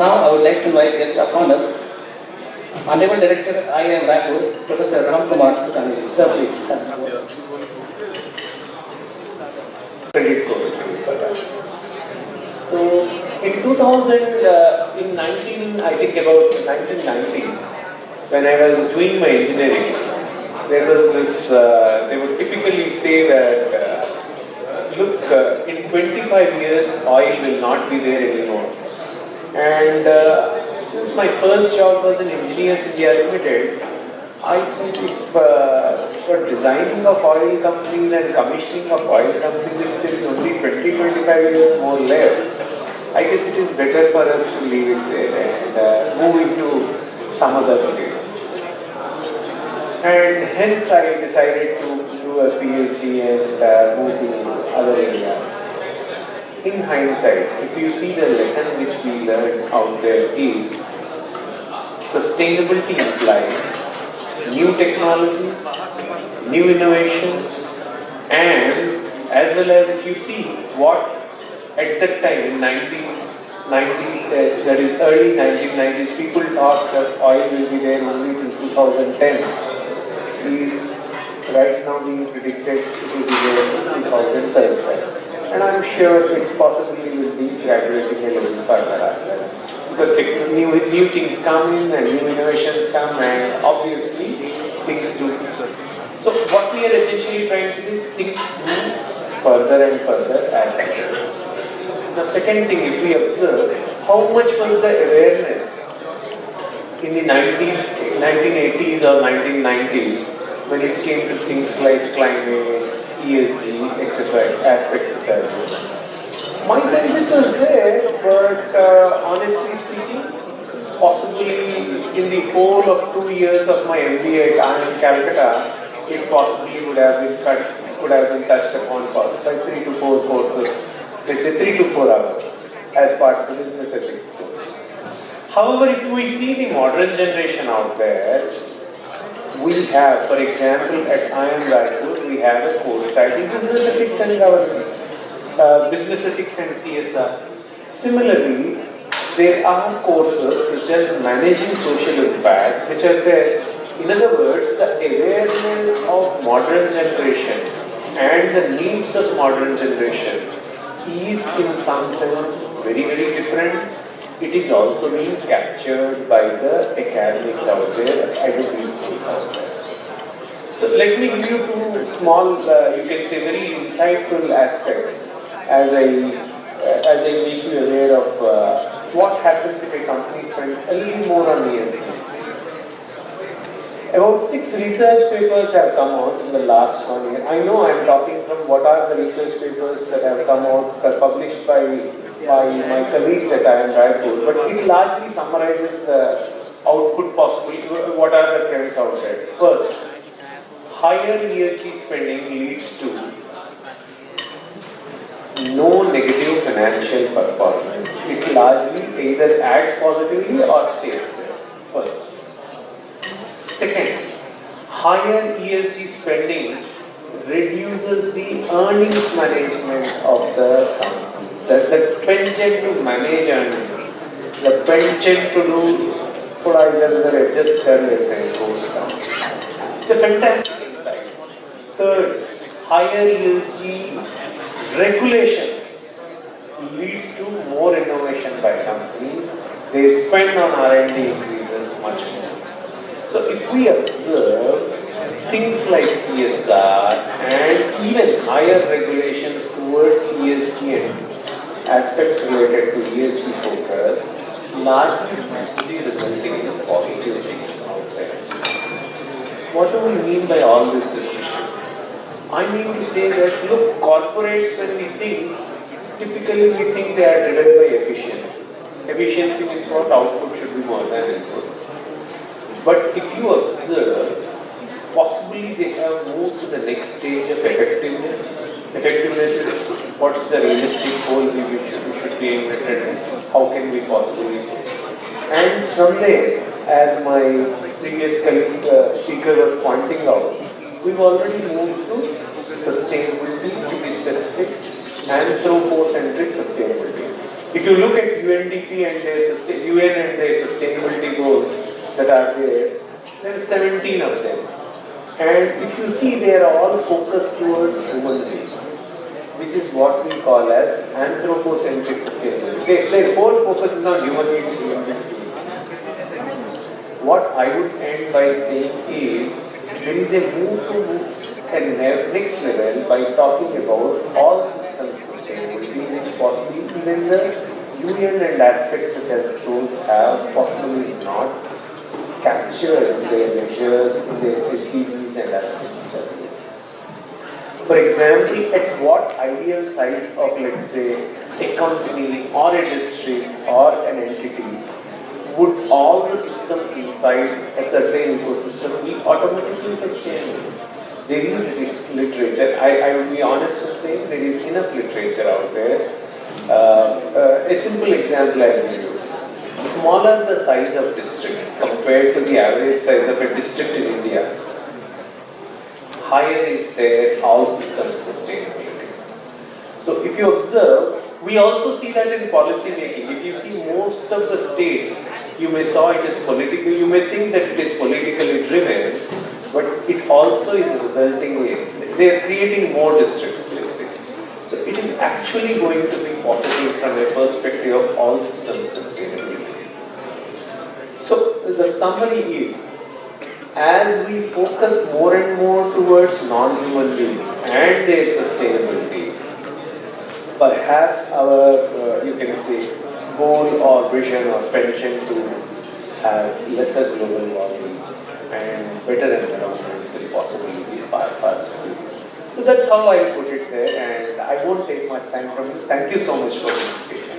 Now I would like to invite guest of honor, Honorable Director IIM Raipur, Professor Ram Kumar Tukanji. Sir, please. Credit goes to you for that. So, in 2000, I think about 1990s, when I was doing my engineering, there was this, they would typically say that, look, in 25 years, oil will not be there anymore. And since my first job was in Engineers India Limited, I said if for designing of oil companies and commissioning of oil companies, if there is only 20-25 years more left, I guess it is better for us to leave it there and move into some other place. And hence I decided to do a PhD and move to other areas. In hindsight, if you see the lesson which we learned out there is sustainability implies new technologies, new innovations, and as well as if you see what at that time in 1990s, that is early 1990s, people thought that oil will be there only till 2010. Is right now being predicted it will be there in 2035. And I'm sure it possibly will be graduating a little further as well. Because new things come in and new innovations come and obviously things do. So what we are essentially trying to say is things move further and further as well. The second thing, if we observe, how much was the awareness in the 1980s or 1990s when it came to things like climate, ESG, etc., aspects of that. My sense it was there, but honestly speaking, possibly in the whole of 2 years of my MBA at IIM Calcutta, it possibly would have been touched upon by 3 to 4 courses, let's say 3 to 4 hours as part of the business ethics course. However, if we see the modern generation out there, we have, for example, at IIM Raipur, we have a course titled Business Ethics and Governance, Business Ethics and CSR. Similarly, there are courses such as Managing Social Impact, which are there. In other words, the awareness of modern generation and the needs of modern generation is in some sense very, very different. It is also being captured by the academics out there, academic schools out there. So let me give you 2 small, you can say very insightful aspects as I make you aware of what happens if a company spends a little more on ESG. About 6 research papers have come out in the last 1 year. I know I am talking from what are the research papers that have come out, published by my colleagues at IIM Raipur, but it largely summarizes the output possible, what are the trends out there. First, higher ESG spending leads to no negative financial performance. It largely either adds positively or stays there. First. Second, higher ESG spending reduces the earnings management of the company. The penchant to manage earnings, the penchant to do for either the register letter goes down. The fantastic insight. Third, higher ESG regulations leads to more innovation by companies. They spend on R&D increases much more. So if we observe things like CSR and even higher regulations towards ESG and aspects related to ESG focus, largely seems to be resulting in positive things out there. What do we mean by all this discussion? I mean to say that, look, corporates, when we think, typically we think they are driven by efficiency. Efficiency means what? Output should be more than input. But if you observe, possibly they have moved to the next stage of effectiveness. Effectiveness is what's the realistic goal we should be aiming at, how can we possibly do. And from there, as my previous speaker was pointing out, we've already moved to sustainability, to be specific, anthropocentric sustainability. If you look at UNDP and UN and their sustainability goals that are there are 17 of them. And if you see, they are all focused towards human beings, which is what we call as anthropocentric sustainability. Their whole focus is on human beings, human beings, human beings. What I would end by saying is, there is a move to a next level by talking about all systems sustainability, which possibly even the UN and aspects such as those have possibly not captured their measures, their SDGs and aspects such as this. For example, at what ideal size of, let's say, a company or a district or an entity would all the systems inside a certain ecosystem be automatically sustainable? There is literature. I will be honest in saying there is enough literature out there. A simple example I will give you. Smaller the size of district compared to the average size of a district in India, higher is their all systems sustainability. So if you observe, we also see that in policy making. If you see most of the states, you may saw it is political, you may think that it is politically driven, but it also is resulting in, they are creating more districts, let's say. So it is actually going to be positive from a perspective of all systems sustainability. So the summary is, as we focus more and more towards non-human beings and their sustainability, perhaps our, you can say, goal or vision or penchant to have lesser global warming and better environment will possibly be far, far sooner. So that's how I put it there, and I won't take much time from you. Thank you so much for being here.